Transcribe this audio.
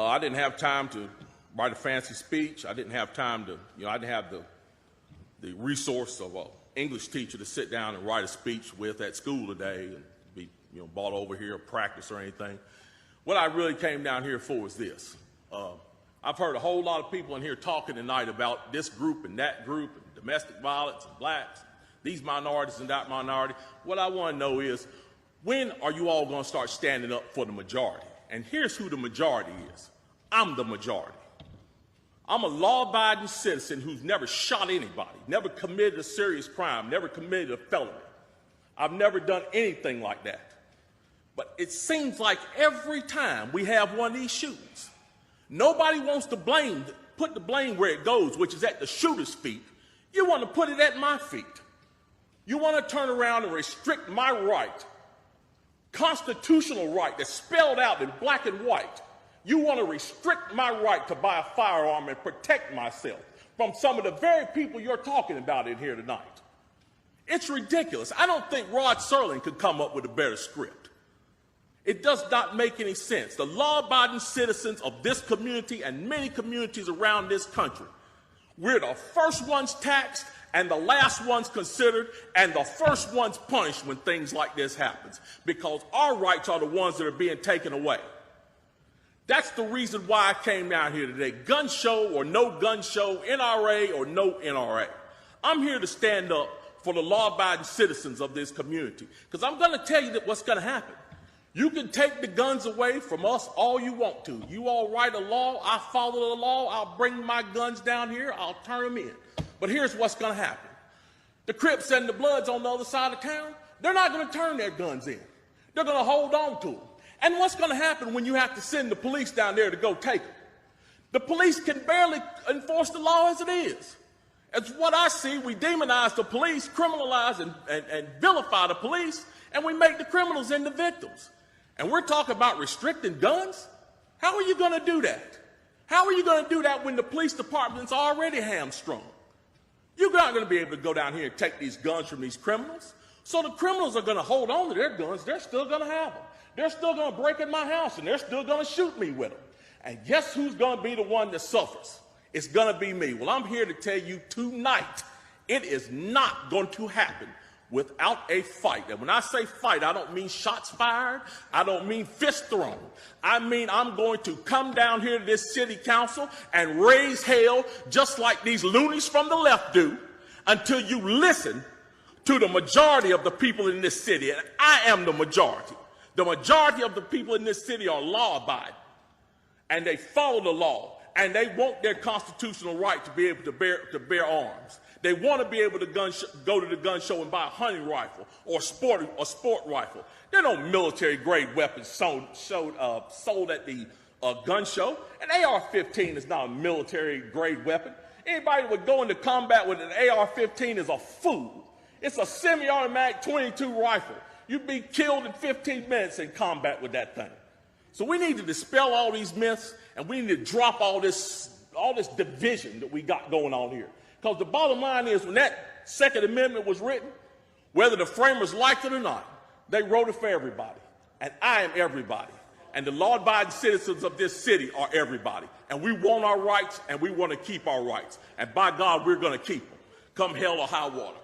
I didn't have time to write a fancy speech. I didn't have time to, I didn't have the resource of an English teacher to sit down and write a speech with at school today and be, brought over here to practice or anything. What I really came down here for is this. I've heard a whole lot of people in here talking tonight about this group and that group and domestic violence and blacks, these minorities and that minority. What I want to know is, when are you all going to start standing up for the majority? And here's who the majority is. I'm the majority. I'm a law-abiding citizen who's never shot anybody, never committed a serious crime, never committed a felony. I've never done anything like that. But it seems like every time we have one of these shootings, nobody wants to put the blame where it goes, which is at the shooter's feet. You want to put it at my feet. You want to turn around and restrict my right, constitutional right that's spelled out in black and white. You want to restrict my right to buy a firearm and protect myself from some of the very people you're talking about in here tonight. It's ridiculous. I don't think Rod Serling could come up with a better script. It does not make any sense. The law-abiding citizens of this community and many communities around this country, we're the first ones taxed and the last ones considered and the first ones punished when things like this happens, because our rights are the ones that are being taken away. That's the reason why I came down here today. Gun show or no gun show, NRA or no NRA. I'm here to stand up for the law-abiding citizens of this community, because I'm going to tell you that what's going to happen. You can take the guns away from us all you want to. You all write a law, I follow the law, I'll bring my guns down here, I'll turn them in. But here's what's going to happen. The Crips and the Bloods on the other side of town, they're not going to turn their guns in. They're going to hold on to them. And what's going to happen when you have to send the police down there to go take them? The police can barely enforce the law as it is. As what I see, we demonize the police, criminalize and vilify the police, and we make the criminals into victims. And we're talking about restricting guns? How are you going to do that? How are you going to do that when the police department's already hamstrung? You're not going to be able to go down here and take these guns from these criminals. So the criminals are going to hold on to their guns. They're still going to have them. They're still going to break in my house, and they're still going to shoot me with them. And guess who's going to be the one that suffers? It's going to be me. Well, I'm here to tell you tonight, it is not going to happen without a fight. And when I say fight, I don't mean shots fired. I don't mean fist thrown. I mean I'm going to come down here to this city council and raise hell just like these loonies from the left do until you listen to the majority of the people in this city. And I am the majority. The majority of the people in this city are law-abiding, and they follow the law, and they want their constitutional right to be able to bear arms. They want to be able to go to the gun show and buy a hunting rifle or a sport rifle. There are no military-grade weapons sold at the gun show. An AR-15 is not a military-grade weapon. Anybody that would go into combat with an AR-15 is a fool. It's a semi-automatic .22 rifle. You'd be killed in 15 minutes in combat with that thing. So we need to dispel all these myths, and we need to drop all this division that we got going on here. Because the bottom line is, when that Second Amendment was written, whether the framers liked it or not, they wrote it for everybody. And I am everybody. And the law-abiding citizens of this city are everybody. And we want our rights, and we want to keep our rights. And by God, we're going to keep them, come hell or high water.